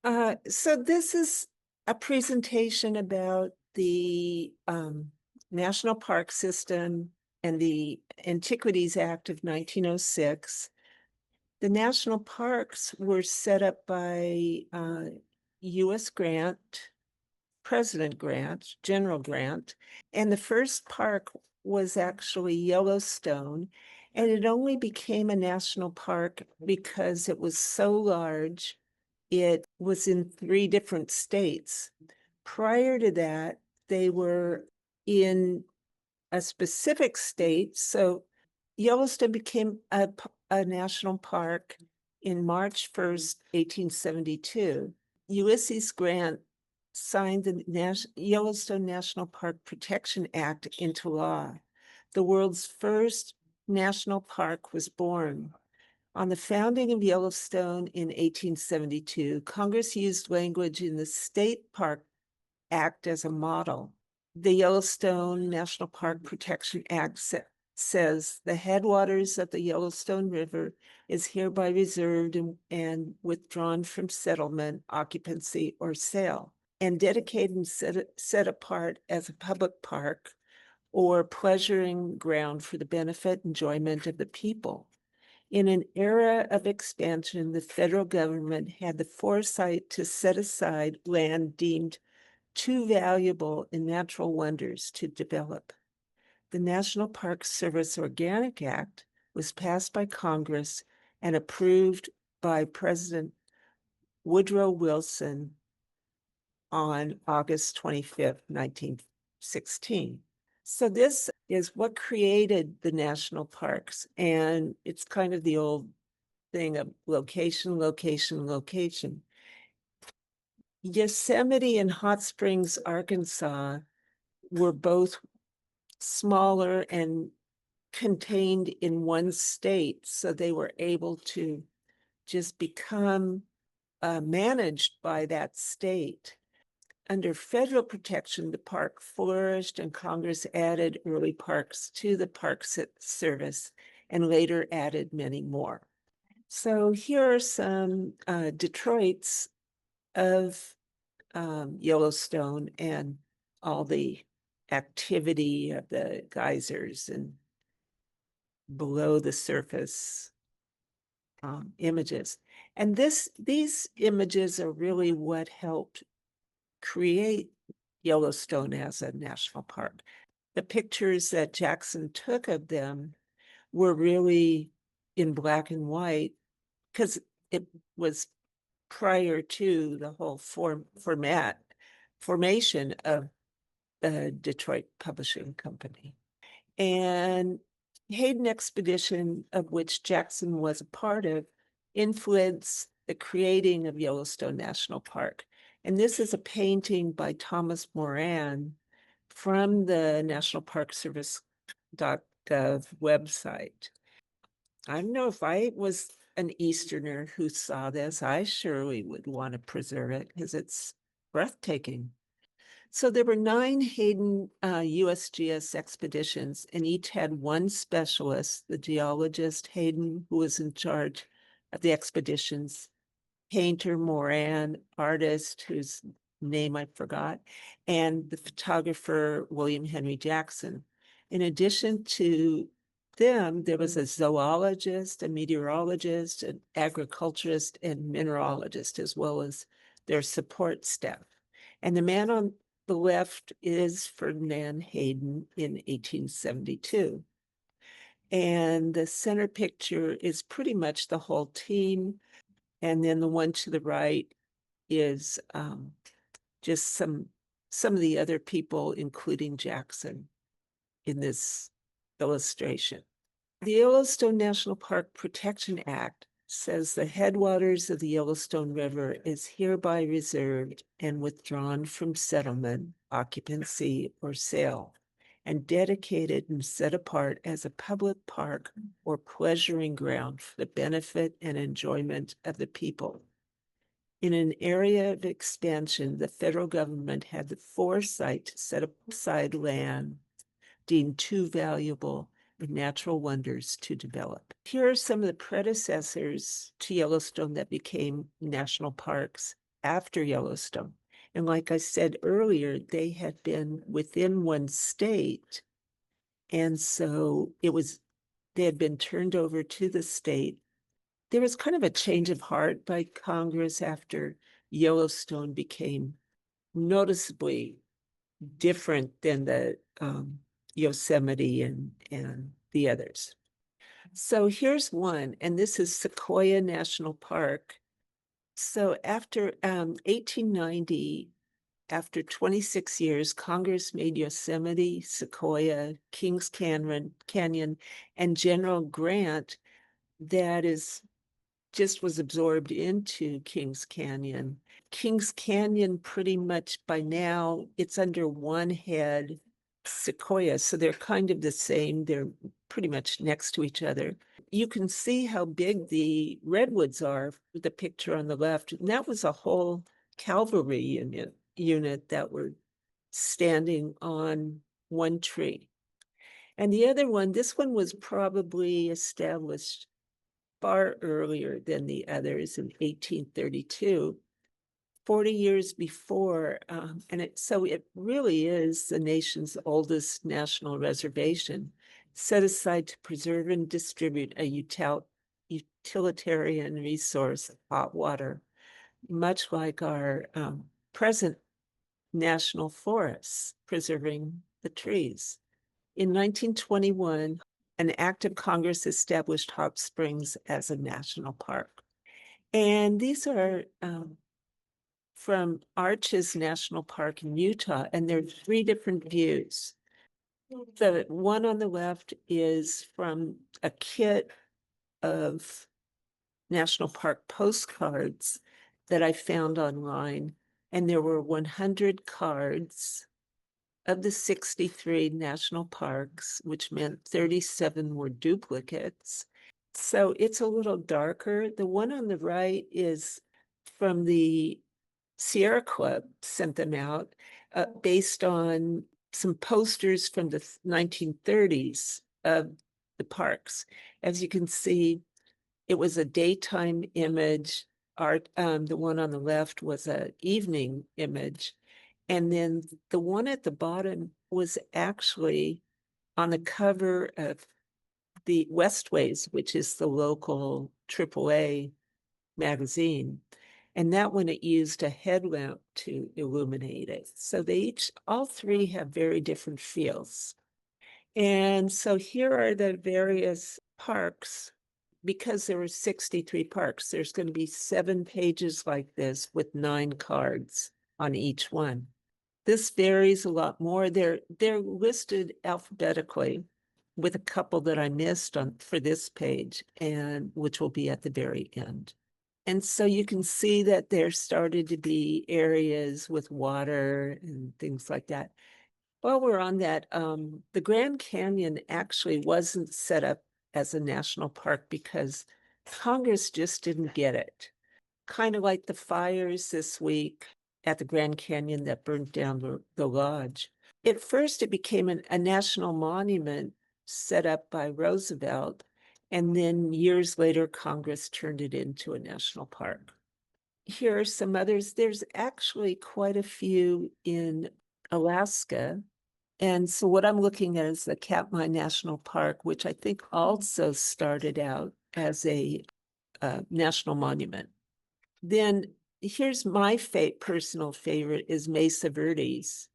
So this is a presentation about the National Park System and the Antiquities Act of 1906. The national parks were set up by U.S. Grant, President Grant, General Grant, and the first park was actually Yellowstone, and it only became a national park because it was so large. It was in 3 different states. Prior to that, they were in a specific state. So Yellowstone became a national park in March 1st, 1872. Ulysses Grant signed the Yellowstone National Park Protection Act into law. The world's first national park was born. On the founding of Yellowstone in 1872, Congress used language in the State Park Act as a model. The Yellowstone National Park Protection Act says the headwaters of the Yellowstone River is hereby reserved and withdrawn from settlement, occupancy, or sale, and dedicated and set apart as a public park or pleasuring ground for the benefit and enjoyment of the people. In an era of expansion, the federal government had the foresight to set aside land deemed too valuable in natural wonders to develop. The National Park Service Organic Act was passed by Congress and approved by President Woodrow Wilson on August 25th, 1916. So this is what created the national parks, and it's kind of the old thing of location, location, location. Yosemite and Hot Springs, Arkansas were both smaller and contained in one state, so they were able to just become managed by that state. Under federal protection, the park flourished, and Congress added early parks to the Park Service and later added many more. So here are some Detroits of Yellowstone and all the activity of the geysers and below the surface images. And these images are really what helped create Yellowstone as a national park. The pictures that Jackson took of them were really in black and white because it was prior to the whole formation of the Detroit Publishing Company. And Hayden expedition, of which Jackson was a part of, influenced the creating of Yellowstone National Park. And this is a painting by Thomas Moran from the National Park Service.gov website. I don't know if I was an Easterner who saw this, I surely would want to preserve it because it's breathtaking. So there were 9 Hayden USGS expeditions, and each had one specialist, the geologist Hayden, who was in charge of the expeditions, painter Moran, artist whose name I forgot, and the photographer William Henry Jackson. In addition to them, there was a zoologist, a meteorologist, an agriculturist, and mineralogist, as well as their support staff. And the man on the left is Ferdinand Hayden in 1872. And the center picture is pretty much the whole team. And then the one to the right is just some of the other people, including Jackson, in this illustration. The Yellowstone National Park Protection Act says the headwaters of the Yellowstone River is hereby reserved and withdrawn from settlement, occupancy, or sale, and dedicated and set apart as a public park or pleasuring ground for the benefit and enjoyment of the people. In an area of expansion, the federal government had the foresight to set aside land deemed too valuable and natural wonders to develop. Here are some of the predecessors to Yellowstone that became national parks. after Yellowstone. And like I said earlier, they had been within one state. And so they had been turned over to the state. There was kind of a change of heart by Congress after Yellowstone became noticeably different than the Yosemite and the others. So here's one, and this is Sequoia National Park. So after 1890, after 26 years, Congress made Yosemite, Sequoia, Kings Canyon, and General Grant that was absorbed into Kings Canyon. Kings Canyon pretty much by now, it's under one head, Sequoia. So they're kind of the same. They're pretty much next to each other. You can see how big the redwoods are with the picture on the left. And that was a whole cavalry unit that were standing on one tree. And the other one, this one was probably established far earlier than the others in 1832, 40 years before. So it really is the nation's oldest national reservation, set aside to preserve and distribute a utilitarian resource, hot water, much like our present national forests, preserving the trees. In 1921, an act of Congress established Hot Springs as a national park. And these are from Arches National Park in Utah, and there are three different views. The one on the left is from a kit of national park postcards that I found online, and there were 100 cards of the 63 national parks, which meant 37 were duplicates. So it's a little darker. The one on the right is from the Sierra Club, sent them out based on some posters from the 1930s of the parks. As you can see, it was a daytime image. The one on the left was an evening image. And then the one at the bottom was actually on the cover of the Westways, which is the local AAA magazine. And that one, it used a headlamp to illuminate it. So all three have very different feels. And so here are the various parks. Because there were 63 parks, there's going to be 7 pages like this with 9 cards on each one. This varies a lot more. They're listed alphabetically with a couple that I missed for this page, and which will be at the very end. And so you can see that there started to be areas with water and things like that. While we're on that, the Grand Canyon actually wasn't set up as a national park because Congress just didn't get it. Kind of like the fires this week at the Grand Canyon that burned down the lodge. At first, it became a national monument set up by Roosevelt, and then years later, Congress turned it into a national park. Here are some others. There's actually quite a few in Alaska. And so what I'm looking at is the Katmai National Park, which I think also started out as a national monument. Then here's my personal favorite is Mesa Verdes.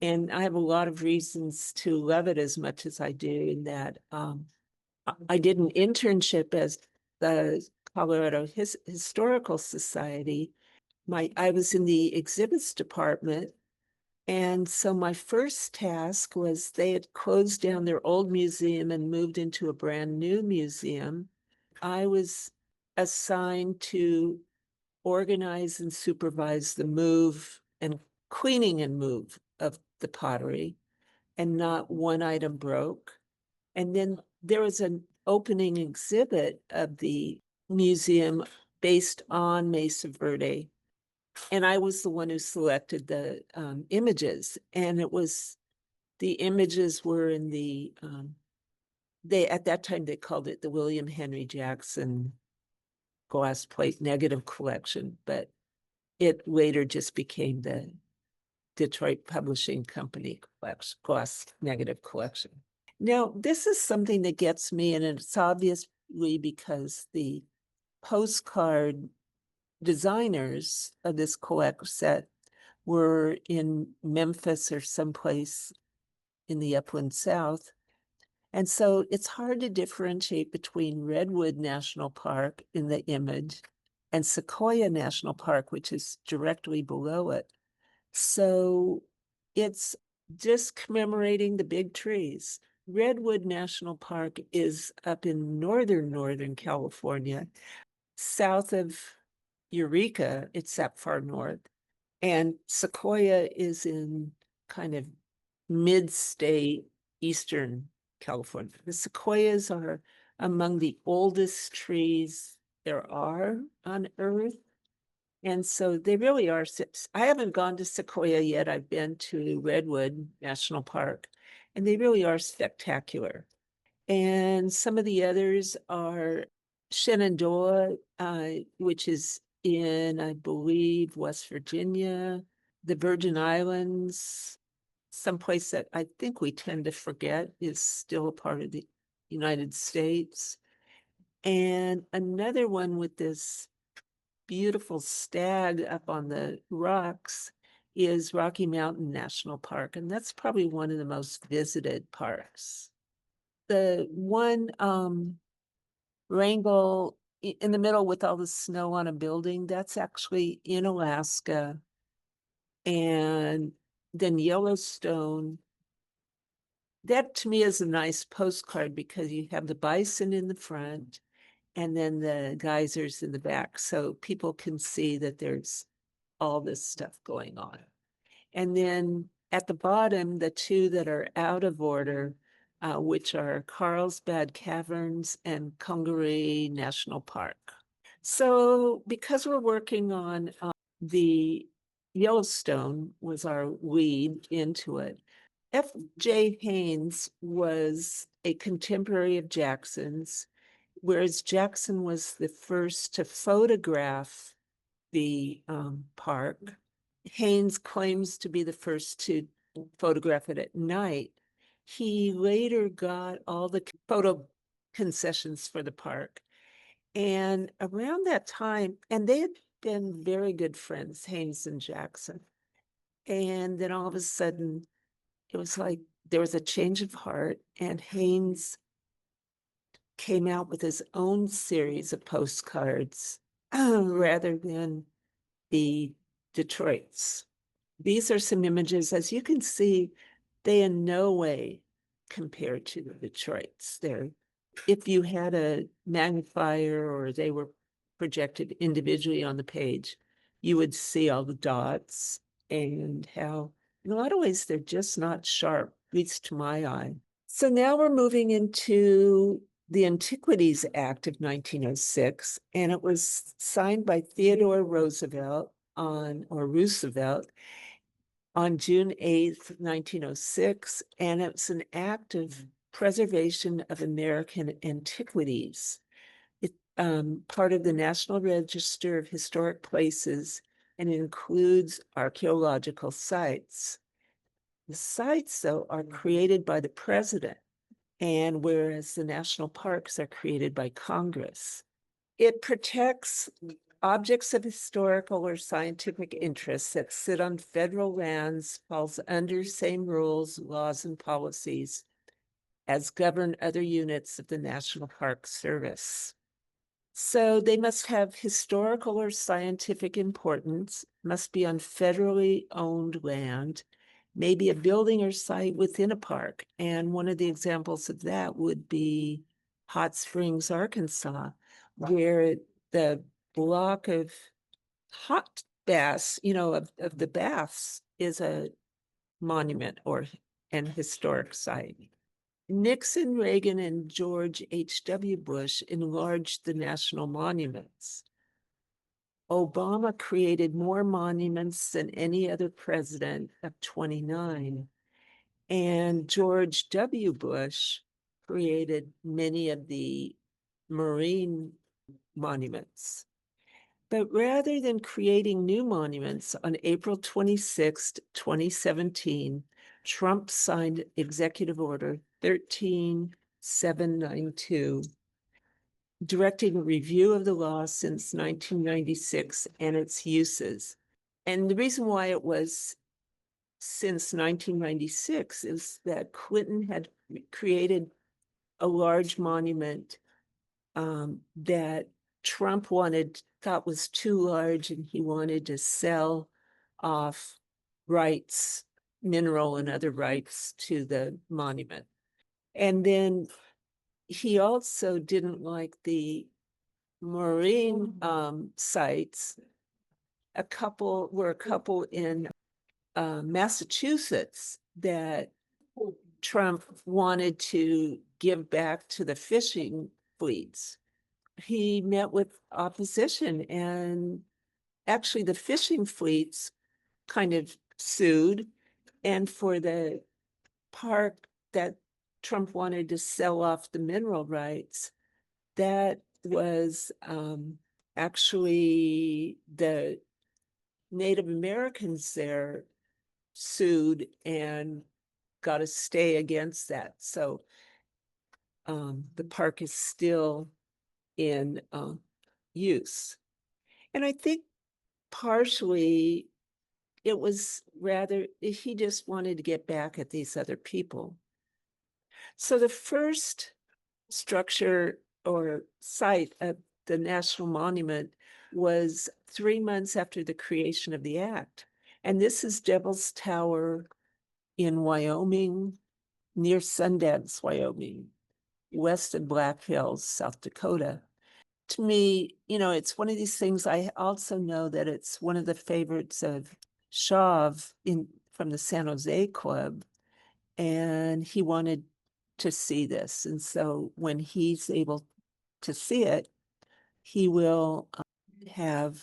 And I have a lot of reasons to love it as much as I do in that I did an internship as the Colorado Historical Society. I was in the exhibits department. And so my first task was they had closed down their old museum and moved into a brand new museum. I was assigned to organize and supervise the move and cleaning and move of the pottery, and not one item broke. And then there was an opening exhibit of the museum based on Mesa Verde. And I was the one who selected the images. And the images were in at that time, they called it the William Henry Jackson glass plate negative collection, but it later just became the Detroit Publishing Company gloss negative collection. Now, this is something that gets me, and it's obviously because the postcard designers of this collect set were in Memphis or someplace in the upland South. And so it's hard to differentiate between Redwood National Park in the image and Sequoia National Park, which is directly below it. So it's just commemorating the big trees. Redwood National Park is up in northern California, south of Eureka. It's that far north. And Sequoia is in kind of mid-state Eastern California. The sequoias are among the oldest trees there are on Earth. And so they really are. I haven't gone to Sequoia yet. I've been to Redwood National Park, and they really are spectacular. And some of the others are Shenandoah, which is in, I believe, West Virginia, the Virgin Islands, someplace that I think we tend to forget is still a part of the United States. And another one with this beautiful stag up on the rocks is Rocky Mountain National Park, and that's probably one of the most visited parks. The one wrangle in the middle with all the snow on a building, that's actually in Alaska. And then Yellowstone, that to me is a nice postcard because you have the bison in the front and then the geysers in the back. So people can see that there's all this stuff going on. And then at the bottom, the two that are out of order, which are Carlsbad Caverns and Congaree National Park. So because we're working on the Yellowstone was our lead into it. F.J. Haynes was a contemporary of Jackson's, whereas Jackson was the first to photograph the park. Haynes claims to be the first to photograph it at night. He later got all the photo concessions for the park. And around that time, and they had been very good friends, Haynes and Jackson. And then all of a sudden, it was like there was a change of heart, and Haynes came out with his own series of postcards rather than the Detroit's. These are some images. As you can see, they in no way compare to the Detroit's. They're, if you had a magnifier or they were projected individually on the page, you would see all the dots and how, in a lot of ways, they're just not sharp, at least to my eye. So now we're moving into the Antiquities Act of 1906, and it was signed by Theodore Roosevelt on June 8th, 1906, and it's an act of preservation of American antiquities. It's part of the National Register of Historic Places, and it includes archaeological sites. The sites, though, are created by the president, and whereas the national parks are created by Congress. It protects objects of historical or scientific interest that sit on federal lands, falls under same rules, laws, and policies as govern other units of the National Park Service. So they must have historical or scientific importance, must be on federally owned land, maybe a building or site within a park. And one of the examples of that would be Hot Springs, Arkansas, where the block of hot baths, of the baths is a monument or an historic site. Nixon, Reagan, and George H.W. Bush enlarged the national monuments. Obama created more monuments than any other president of 29. And George W. Bush created many of the marine monuments. But rather than creating new monuments, on April 26th, 2017, Trump signed Executive Order 13792, directing a review of the law since 1996 and its uses. And the reason why it was since 1996 is that Clinton had created a large monument that Trump thought was too large, and he wanted to sell off rights, mineral and other rights to the monument. And then he also didn't like the marine sites. A couple in Massachusetts that Trump wanted to give back to the fishing fleets. He met with opposition, and actually the fishing fleets kind of sued. And for the park that Trump wanted to sell off the mineral rights, that was actually the Native Americans there sued and got a stay against that. So the park is still in use. And I think partially it was rather, he just wanted to get back at these other people. So the first structure or site of the National Monument was 3 months after the creation of the act. And this is Devil's Tower in Wyoming, near Sundance, Wyoming, west of Black Hills, South Dakota. To me, it's one of these things. I also know that it's one of the favorites of Shav from the San Jose Club, and he wanted to see this. And so when he's able to see it, he will have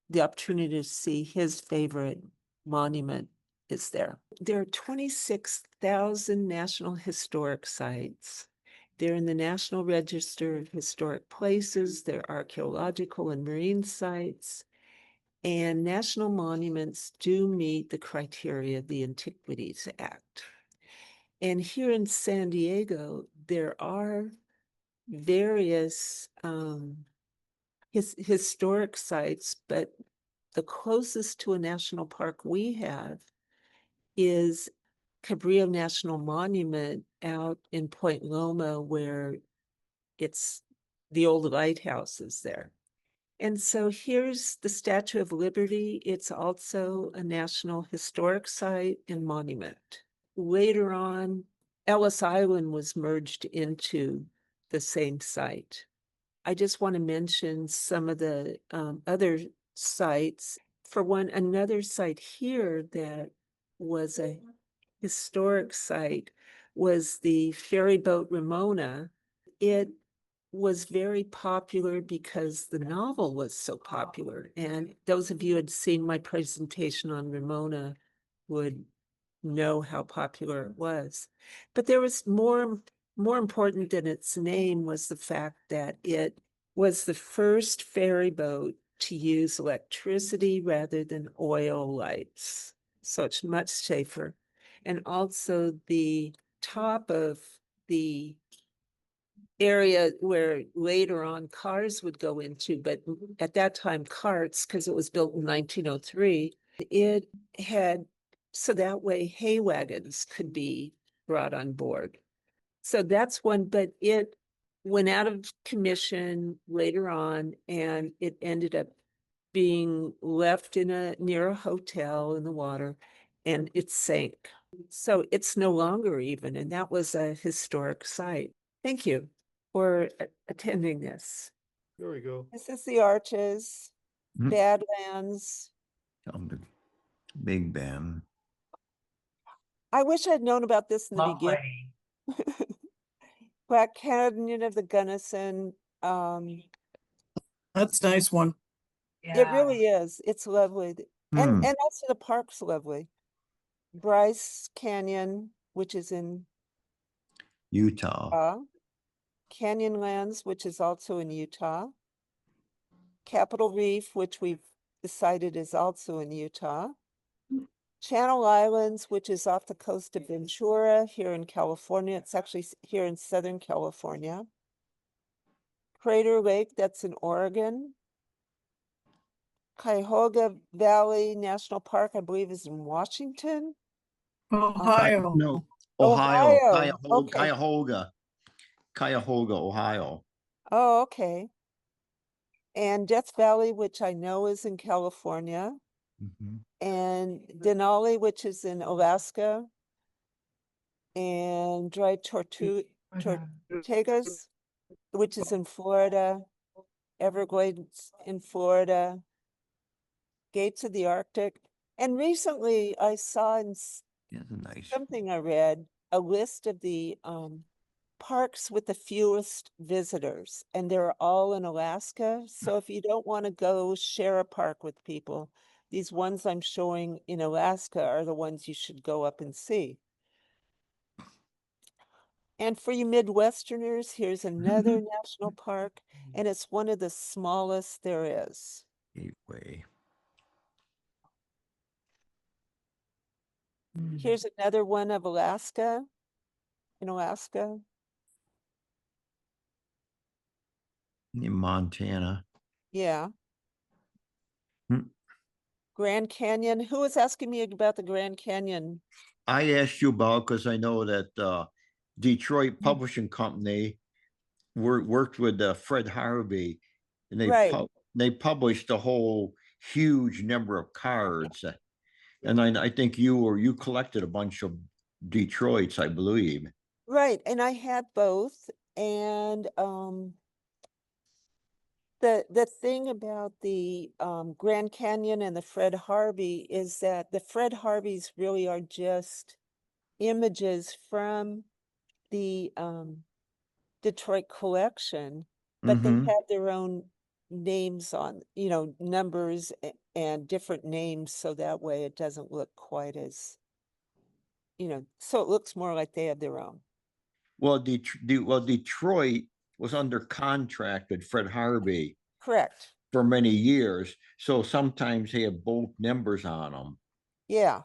the opportunity to see his favorite monument is there. There are 26,000 National Historic Sites. They're in the National Register of Historic Places. They're archaeological and marine sites. And national monuments do meet the criteria of the Antiquities Act. And here in San Diego, there are various historic sites, but the closest to a national park we have is Cabrillo National Monument out in Point Loma, where it's the old lighthouse is there. And so here's the Statue of Liberty. It's also a National Historic Site and monument. Later on, Ellis Island was merged into the same site. I just want to mention some of the other sites. For one, another site here that was a historic site was the ferry boat Ramona. It was very popular because the novel was so popular. And those of you who had seen my presentation on Ramona would know how popular it was. But there was more important than its name was the fact that it was the first ferry boat to use electricity rather than oil lights. So it's much safer. And also the top of the area where later on cars would go into, but at that time carts, because it was built in 1903, it had, so that way hay wagons could be brought on board. So that's one, but it went out of commission later on, and it ended up being left near a hotel in the water, and it sank. So it's no longer even, and that was a historic site. Thank you for attending this. There we go. This is the Arches, Badlands. Oh, Big Ben. I wish I'd known about this in the beginning. Black Canyon of the Gunnison. That's a nice one. It really is. It's lovely. And also the park's lovely. Bryce Canyon, which is in Utah. Canyonlands, which is also in Utah. Capitol Reef, which we've decided is also in Utah. Channel Islands, which is off the coast of Ventura here in California. It's actually here in Southern California. Crater Lake, that's in Oregon. Cuyahoga Valley National Park, I believe, is in Washington. Ohio. No, Ohio, Ohio, okay. Cuyahoga, Ohio. Oh, okay. And Death Valley, which I know is in California. Mhm. And Denali, which is in Alaska. And Dry Tortugas, which is in Florida. Everglades in Florida. Gates of the Arctic. And recently I saw in Yeah, nice. something I read, a list of the parks with the fewest visitors, and they're all in Alaska. So if you don't want to go share a park with people, these ones I'm showing in Alaska are the ones you should go up and see. And for you Midwesterners, here's another national park, and it's one of the smallest there is. Gateway. Here's another one of Alaska, in Alaska. In Montana. Yeah. Hmm. Grand Canyon. Who was asking me about the Grand Canyon? I asked you about because I know that Detroit Publishing Company worked with Fred Harvey, and Right. they published a whole huge number of cards, and I think you collected a bunch of Detroits, I believe. Right, and I had both, and the thing about the Grand Canyon and the Fred Harvey is that the Fred Harveys really are just images from the Detroit collection, but they Mm-hmm. have their own names on, numbers and different names, so that way it doesn't look quite as, so it looks more like they have their own. Well, Detroit was under contract with Fred Harvey Correct. for many years, so sometimes they have both numbers on them. Yeah.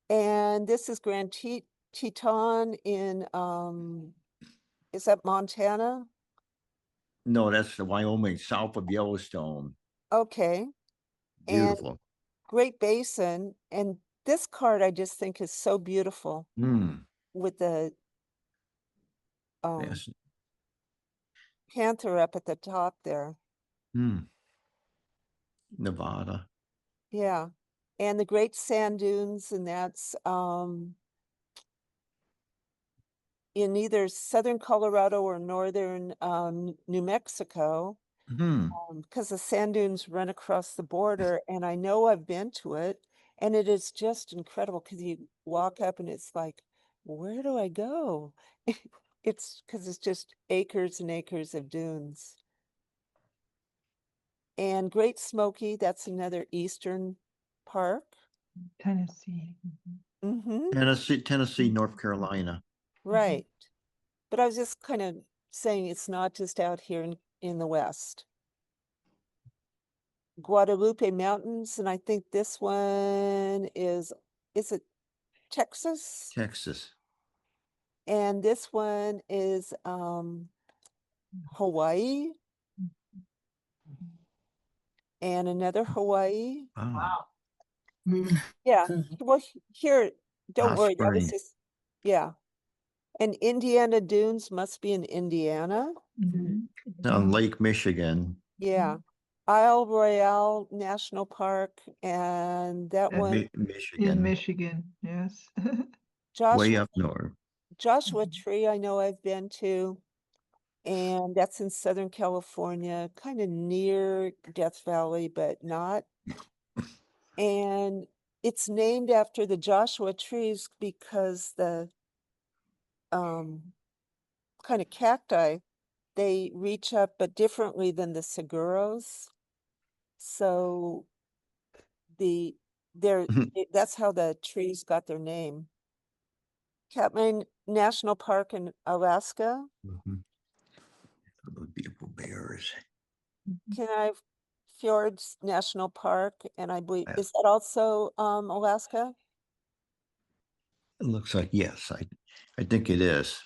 And this is Grand Teton in, is that Montana? No, that's the Wyoming, south of Yellowstone. Okay. And Beautiful. Great Basin. And this card I just think is so beautiful Hmm. with the Yes. panther up at the top there. Hmm. Nevada. Yeah. And the Great Sand Dunes, and that's in either southern Colorado or northern New Mexico. Hmm. Because the sand dunes run across the border, and I know I've been to it, and it is just incredible because you walk up and it's like, where do I go? It's because it's just acres and acres of dunes. And Great Smoky, that's another eastern park. Tennessee. Mm-hmm. Tennessee, North Carolina. Right. But I was just kind of saying it's not just out here in the West. Guadalupe Mountains, and I think this one is it Texas? Texas. And this one is Hawaii. And another Hawaii. Wow. Yeah. Well, here, don't Hot worry, that was Springs. just, yeah. And Indiana Dunes must be in Indiana. On Lake Michigan. Yeah. Isle Royale National Park, and that one, In Michigan. Michigan, yes. Way Joshua up north. Tree, I know I've been to. And that's in Southern California, kind of near Death Valley, but not. And it's named after the Joshua trees because the kind of cacti, they reach up but differently than the seguros. So that's how the trees got their name. Katmai National Park in Alaska. Mhm. Those beautiful bears. Kenai Fjords National Park, and I believe, Yeah. is that also, Alaska? It looks like, yes, I think it is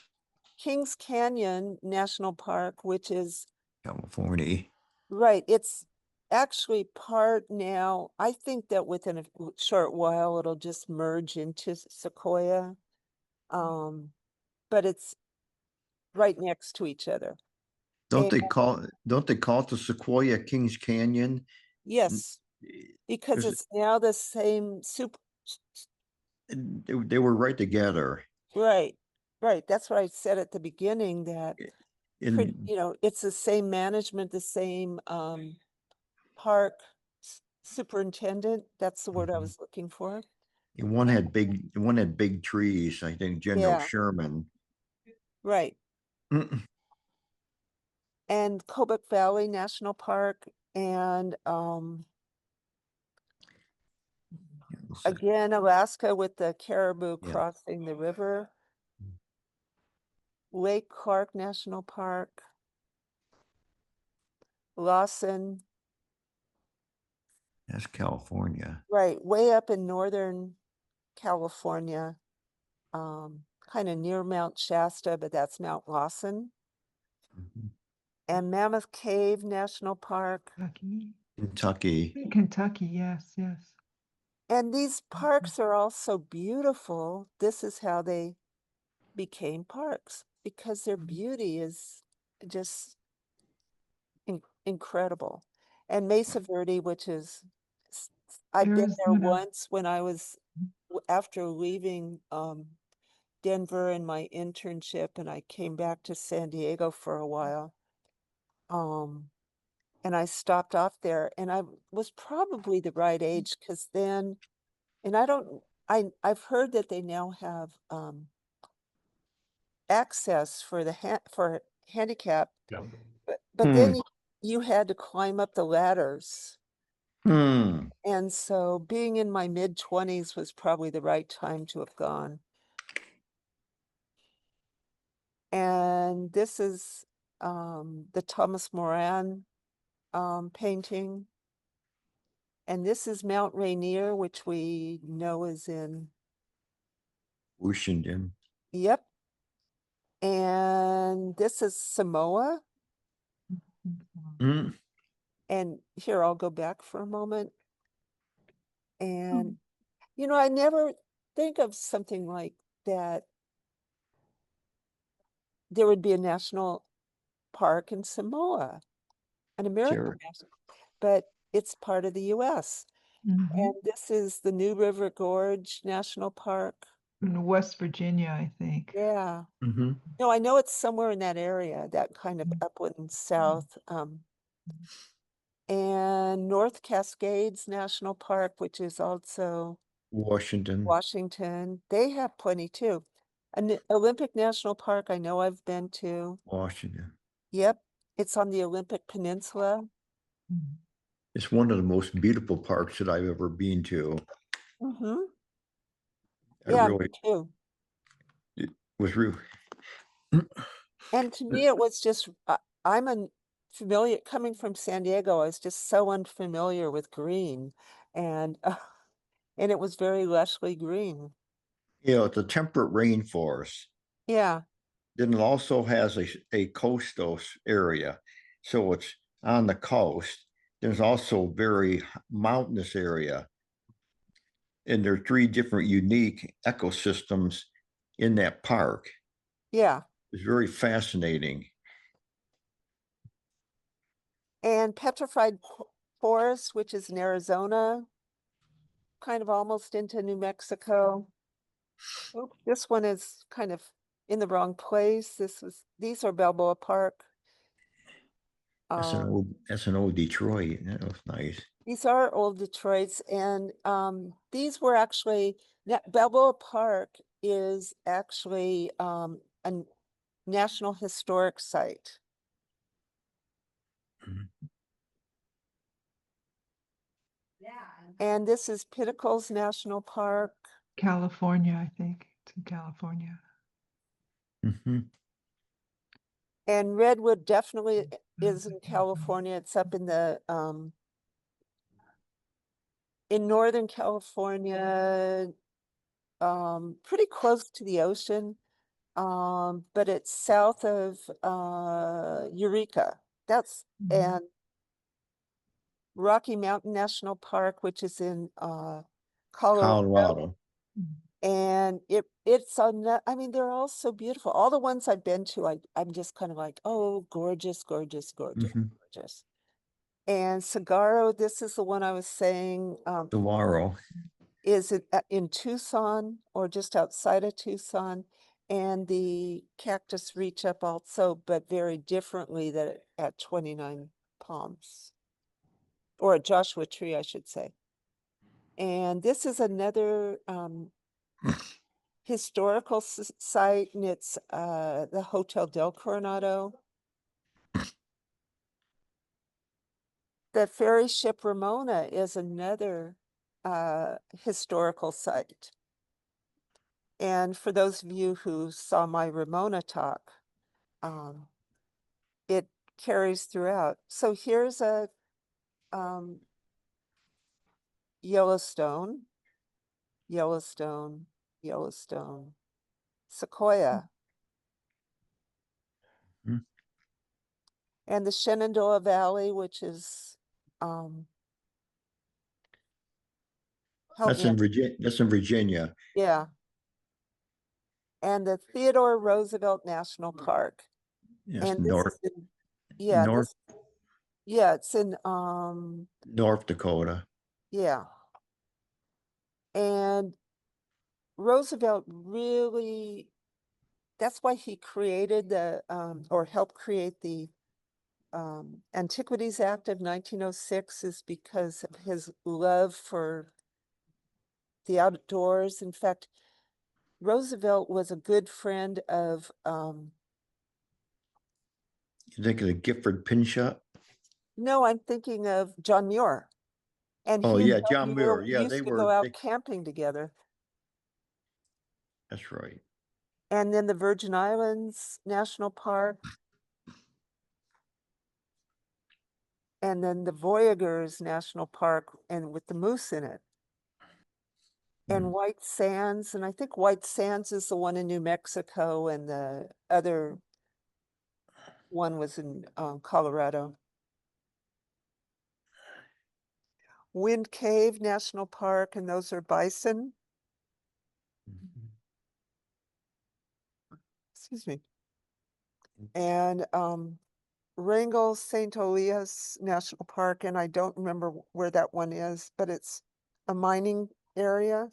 Kings Canyon National Park, which is, California. right, it's actually part now. I think that within a short while, it'll just merge into Sequoia. But it's right next to each other. And Don't they call it the Sequoia Kings Canyon? yes, because There's- it's now the same They were right together. right, right. That's what I said at the beginning, that In it's the same management, the same park superintendent. That's the word I Mhm. was looking for. one had big trees, I think General Yeah. Sherman. Right. Mm, And Kobuk Valley National Park, and let's see. again, Alaska with the caribou Yeah. crossing the river. Lake Clark National Park. Lawson, That's California. right, way up in northern California, kind of near Mount Shasta, but that's Mount Lawson. Mhm. And Mammoth Cave National Park. Kentucky. Kentucky, yes, yes. And these parks are all so beautiful. This is how they became parks, because their beauty is just incredible. And Mesa Verde, which is, I've been there Arizona. once when I was, after leaving Denver and my internship, and I came back to San Diego for a while. And I stopped off there, and I was probably the right age, because then, and I've heard that they now have access for for handicap, but then you had to climb up the ladders. Hmm. And so being in my mid-20s was probably the right time to have gone. And this is the Thomas Moran painting. And this is Mount Rainier, which we know is in, Washington. yep. And this is Samoa. Mm. And here, I'll go back for a moment. And, I never think of something like that. There would be a national park in Samoa, an American Sure. national, but it's part of the US. Mhm. And this is the New River Gorge National Park. In West Virginia, I think. Yeah. Mm-hmm. No, I know it's somewhere in that area, that kind of upland south. And North Cascades National Park, which is also Washington. Washington, they have plenty too. An Olympic National Park, I know I've been to. Washington. Yep, it's on the Olympic Peninsula. Mm. It's one of the most beautiful parks that I've ever been to. Mm-hmm. I Yeah, me really too. it was real. And to me, it was just, I'm familiar, coming from San Diego, I was just so unfamiliar with green. And, and it was very lushly green. It's a temperate rainforest. Yeah, Then it also has a coastal area. So it's on the coast. There's also very mountainous area. And there are three different unique ecosystems in that park. yeah. It's very fascinating. And Petrified Forest, which is in Arizona, kind of almost into New Mexico. Oop, this one is kind of in the wrong place. These are Balboa Park. That's an old Detroit. That was nice. These are old Detroits, and these were actually, Balboa Park is actually a National Historic Site. Mhm. And this is Pinnacles National Park. California, I think. It's in California. Mhm. And Redwood definitely is in California. It's up in the, in Northern California, pretty close to the ocean. But it's south of, Eureka. That's, Mhm. and Rocky Mountain National Park, which is in, Colorado. Colorado. Mhm. And it's on that, I mean, they're all so beautiful. All the ones I've been to, I'm just kind of like, oh, gorgeous, gorgeous, gorgeous, Mhm. gorgeous. And Sagaro, this is the one I was saying, Saguaro. is in Tucson or just outside of Tucson. And the cactus reach up also, but very differently that at 29 Palms. Or a Joshua Tree, I should say. And this is another historical site, and it's the Hotel del Coronado. The ferry ship Ramona is another historical site. And for those of you who saw my Ramona talk, it carries throughout. So here's a Yellowstone, Yellowstone, Yellowstone, Sequoia. Mhm. And the Shenandoah Valley, which is, help That's me, in Virginia. That's in Virginia. yeah. And the Theodore Roosevelt National Park. Yes, And this is in, yeah, North it's in, North Dakota. yeah. And Roosevelt really, that's why he created the, or helped create the Antiquities Act of 1906, is because of his love for the outdoors. In fact, Roosevelt was a good friend of, You think of the Gifford Pinchot? no, I'm thinking of John Muir. And Oh he and yeah, John John Muir Muir. Yeah, used to go out they, camping together. that's right. And then the Virgin Islands National Park. And then the Voyageurs National Park, and with the moose in it. And Mm. White Sands, and I think White Sands is the one in New Mexico, and the other one was in Colorado. Wind Cave National Park, and those are bison. Mhm. Excuse me. And Wrangell St. Elias National Park, and I don't remember where that one is, but it's a mining area.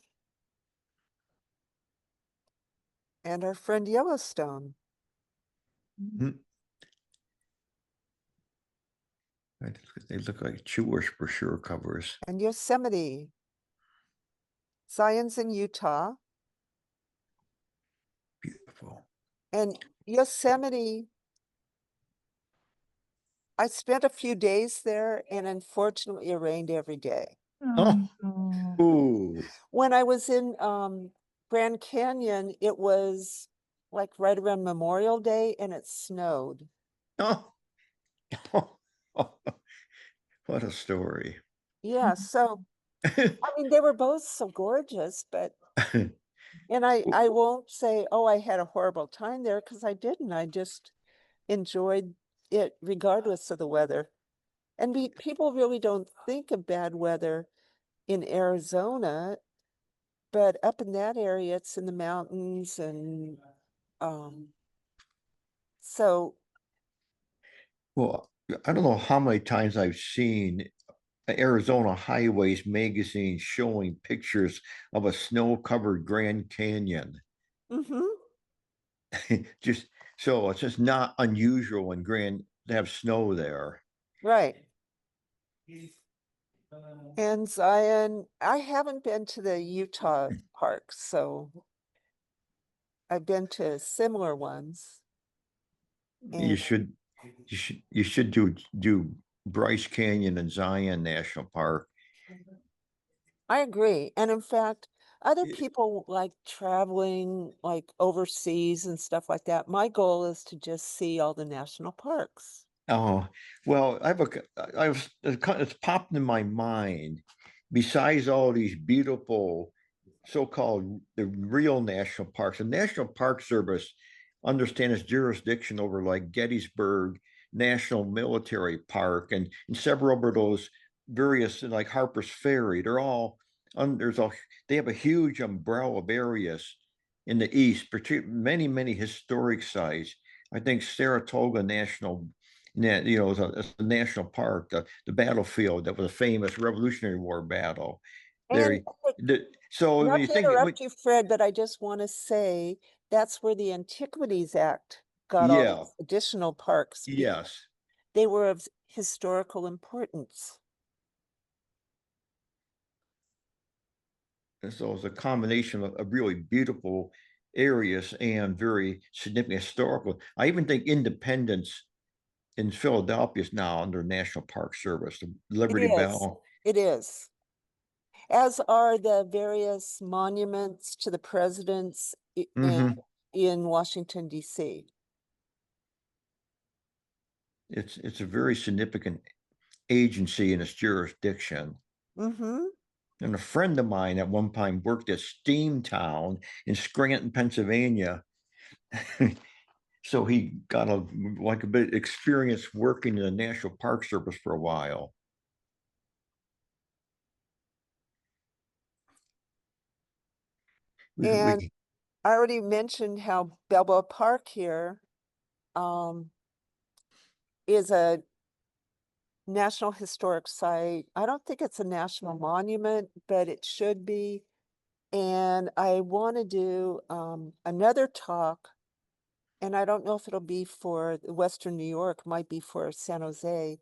And our friend Yellowstone. Mhm. They look like Jewish brochure covers. And Yosemite. Zion's in Utah. Beautiful. And Yosemite, I spent a few days there, and unfortunately it rained every day. Oh, no. ooh. When I was in Grand Canyon, it was like right around Memorial Day, and it snowed. Oh. What a story. Yeah, so I mean, they were both so gorgeous, but and I won't say, oh, I had a horrible time there, because I didn't. I just enjoyed it regardless of the weather. And people really don't think of bad weather in Arizona, but up in that area, it's in the mountains, and so Well, I don't know how many times I've seen Arizona Highways magazine showing pictures of a snow-covered Grand Canyon. mhm, Just so it's just not unusual in Grand to have snow there. right. And Zion, I haven't been to the Utah parks, so I've been to similar ones. You And should you should do Bryce Canyon and Zion National Park. I agree. And in fact, Other Y- people like traveling like overseas and stuff like that. My goal is to just see all the national parks. Oh, well, it's popped in my mind. Besides all these beautiful so-called the real national parks, the National Park Service understands its jurisdiction over like Gettysburg National Military Park and several of those various like Harper's Ferry. They're all there's a they have a huge umbrella of areas in the east, particularly many historic sites. I think Saratoga National is a national park, the battlefield that was a famous Revolutionary War battle. And There, so when not you to think, interrupt you, Fred, but I just want to say that's where the Antiquities Act got all yeah, these additional parks because yes. they were of historical importance. And so it's a combination of really beautiful areas and very significant historical. I even think Independence in Philadelphia is now under National Park Service, the It Liberty is. Bell. It is. As are the various monuments to the presidents Hmm. in Washington, D.C. It's a very significant agency in its jurisdiction. Mm-hmm. And a friend of mine at one time worked at Steamtown in Scranton, Pennsylvania. So he got a bit experience working in the National Park Service for a while. And We I already mentioned how Balboa Park here is a National Historic Site. I don't think it's a national monument, but it should be. And I want to do another talk, and I don't know if it'll be for Western New York, might be for San Jose,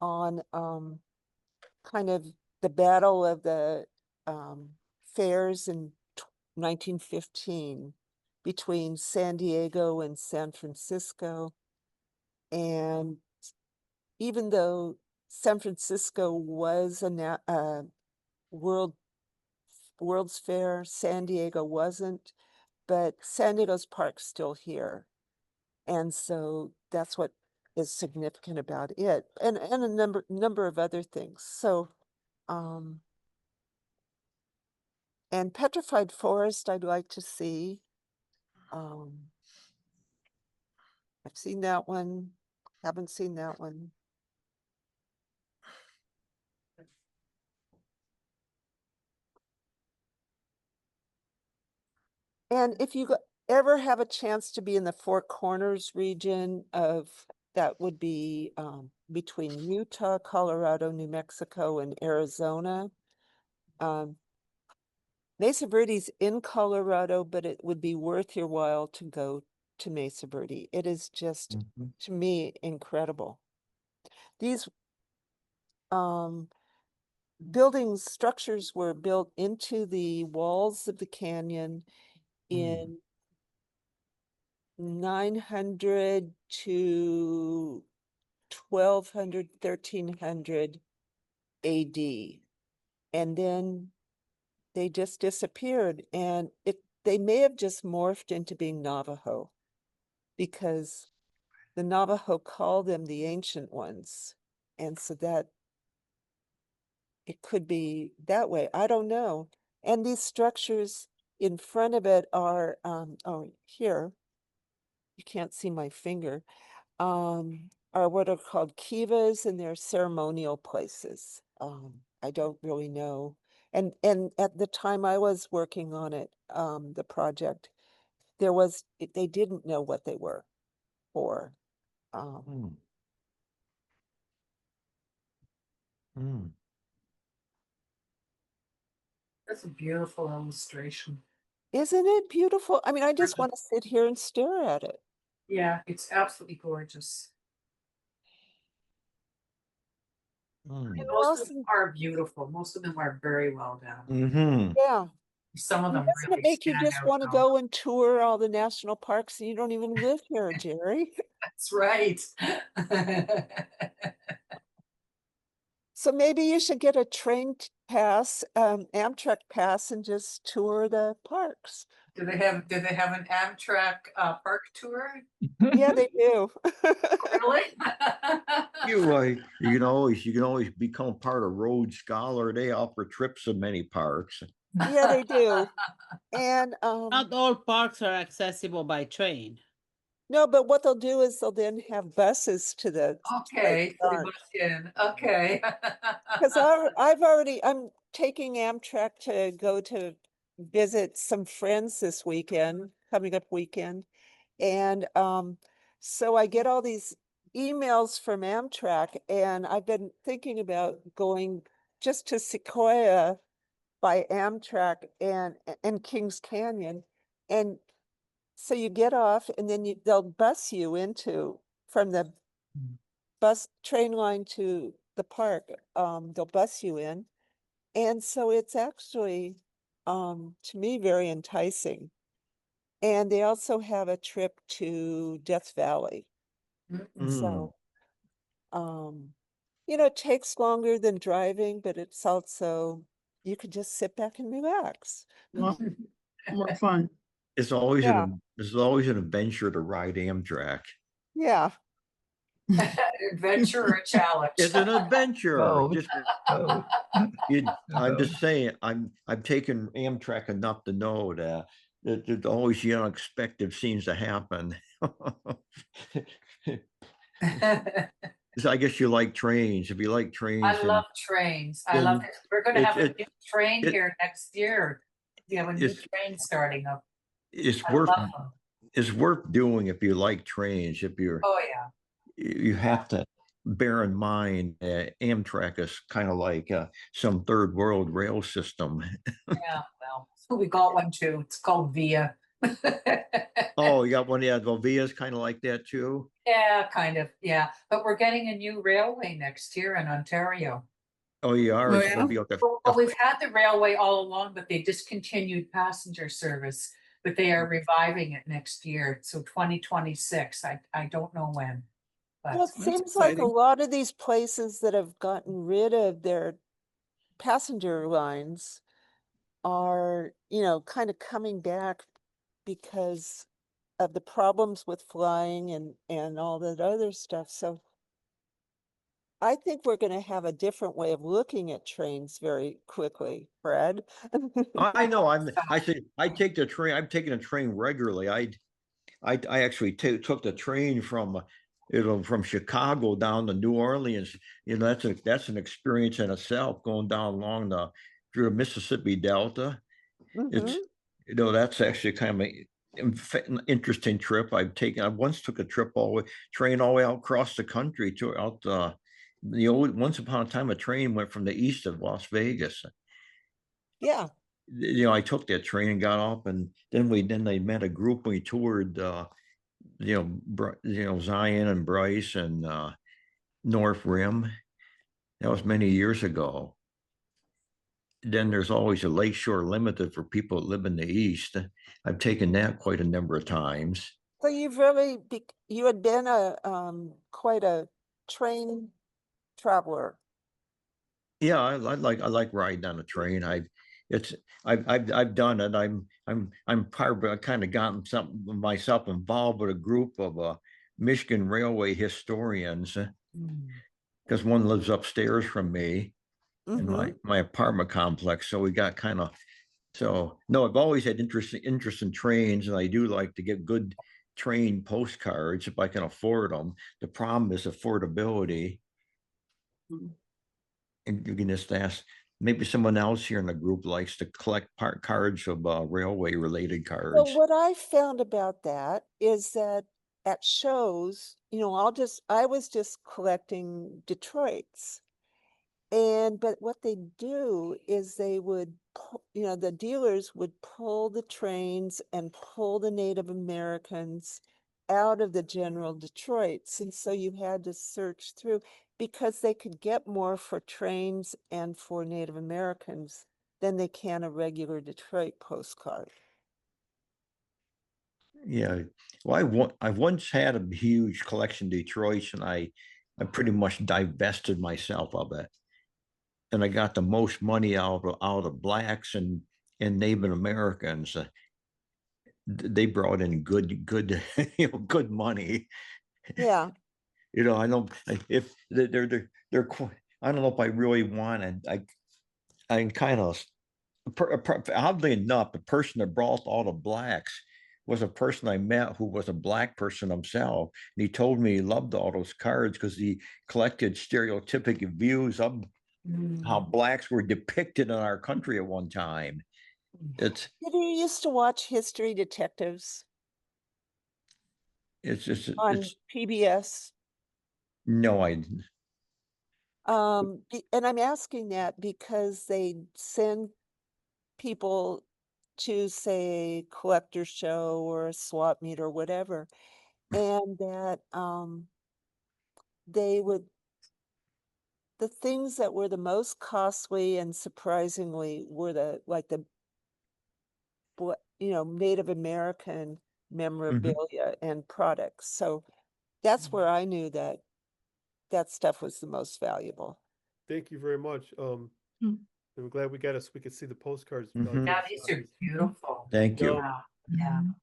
on kind of the battle of the fairs in 1915 between San Diego and San Francisco. And even though San Francisco was a World's Fair, San Diego wasn't, but San Diego's park's still here. And so that's what is significant about it, and a number of other things. So and Petrified Forest I'd like to see. I've seen that one, haven't seen that one. And if you ever have a chance to be in the Four Corners region of, that would be between Utah, Colorado, New Mexico, and Arizona. Mesa Verde's in Colorado, but it would be worth your while to go to Mesa Verde. It is just, Mhm. to me, incredible. These buildings, structures were built into the walls of the canyon in 900 to 1200, 1300 AD. And then they just disappeared, and they may have just morphed into being Navajo because the Navajo called them the ancient ones. And so that it could be that way. I don't know. And these structures in front of it are, oh, here, you can't see my finger, are what are called kivas, and they're ceremonial places. I don't really know. And at the time I was working on it, the project, they didn't know what they were for. Mm. Mm. That's a beautiful illustration. Isn't it beautiful? I mean, I just want to sit here and stare at it. Yeah, it's absolutely gorgeous. Mm. And And most of them Wilson, are beautiful. Most of them are very well done. Hmm. yeah. Some of them Doesn't it really make you stand just out want to though. go and tour all the national parks and you don't even live here, Jerry? That's right. So maybe you should get a pass, Amtrak pass and just tour the parks. Do they have an Amtrak park tour? Yeah, they do. Really? You can always become part of Rhodes Scholar. They offer trips to many parks. Yeah, they do. And Not all parks are accessible by train. no, but what they'll do is they'll then have buses to the Okay, so they aren't. bus in. Okay. Because I'm taking Amtrak to go to visit some friends this weekend, coming up weekend. And so I get all these emails from Amtrak, and I've been thinking about going just to Sequoia by Amtrak and Kings Canyon. And so you get off and then they'll bus you from the train line to the park. They'll bus you in. And so it's actually, to me, very enticing. And they also have a trip to Death Valley. So, it takes longer than driving, but it's also, you could just sit back and relax. Well, more fun. It's always Yeah. it's always an adventure to ride Amtrak. Yeah. Adventure or challenge? It's an adventure. Oh. Just, Oh. I'm just saying, I've taken Amtrak enough to know that always the unexpected seems to happen. So I guess you like trains. If you like trains, I then love trains. I love then it. We're gonna have a it- new train it- here next year. We have a new it's- train starting up. it's I worth love them. it's worth doing if you like trains. If Oh, yeah. you have to bear in mind that Amtrak is kind of like some third world rail system. Yeah, well, we got one too. It's called Via. Oh, you got one? Yeah, Velvia's kind of like that too. Yeah, kind of, yeah. But we're getting a new railway next year in Ontario. Oh, you are. Oh, It's gonna yeah? be up there. Well, we've had the railway all along, but they discontinued passenger service. But they are reviving it next year, so 2026. I don't know when. Well, But it seems like a exciting. lot of these places that have gotten rid of their passenger lines are, kind of coming back because of the problems with flying and all that other stuff. So I think we're going to have a different way of looking at trains very quickly, Fred. I know. I take the train. I'm taking a train regularly. I actually took the train from from Chicago down to New Orleans. That's an experience in itself, going down through the Mississippi Delta. It's Mhm. that's actually kind of an interesting trip. I once took a train all the way out across the country to out the old once upon a time a train went from the east of Las Vegas. Yeah. I took that train and got off, and then they met a group. We toured Zion and Bryce and North Rim. That was many years ago. Then there's always a Lakeshore Limited for people that live in the east. I've taken that quite a number of times. So you've really, you had been quite a train traveler. Yeah, I like riding on a train. I've done it. I'm I kind of gotten myself involved with a group of Michigan Railway historians because one lives upstairs from me in my apartment complex. So we got kind of no, I've always had interest in trains, and I do like to get good train postcards if I can afford them. The problem is affordability. And you can just ask, maybe someone else here in the group likes to collect cards of railway related So cards. what I found about that is that at shows, I was just collecting Detroit's. But what they do is they would, the dealers would pull the trains and pull the Native Americans out of the general Detroits. And so you had to search through because they could get more for trains and for Native Americans than they can a regular Detroit postcard. Yeah. Well, I once had a huge collection of Detroit's, and I pretty much divested myself of it. and I got the most money out of blacks and Native Americans. They brought in good, good money. Yeah, I don't, if they're, I don't know if I really want it. I kind of, oddly enough, the person that brought all the blacks was a person I met who was a black person himself. And he told me he loved all those cards because he collected stereotypic views of how blacks were depicted in our country at one time. It's did you used to watch History Detectives just on it's PBS? no, I And I'm asking that because they send people to, say, a collector show or a swap meet or whatever, and that they would the things that were the most costly and surprisingly were Native American memorabilia and products. So that's where I knew that that stuff was the most valuable. Thank you very much. Hmm. I'm glad we could see the postcards. Mhm. Yeah, these are beautiful. Thank you. Wow, yeah. Mhm.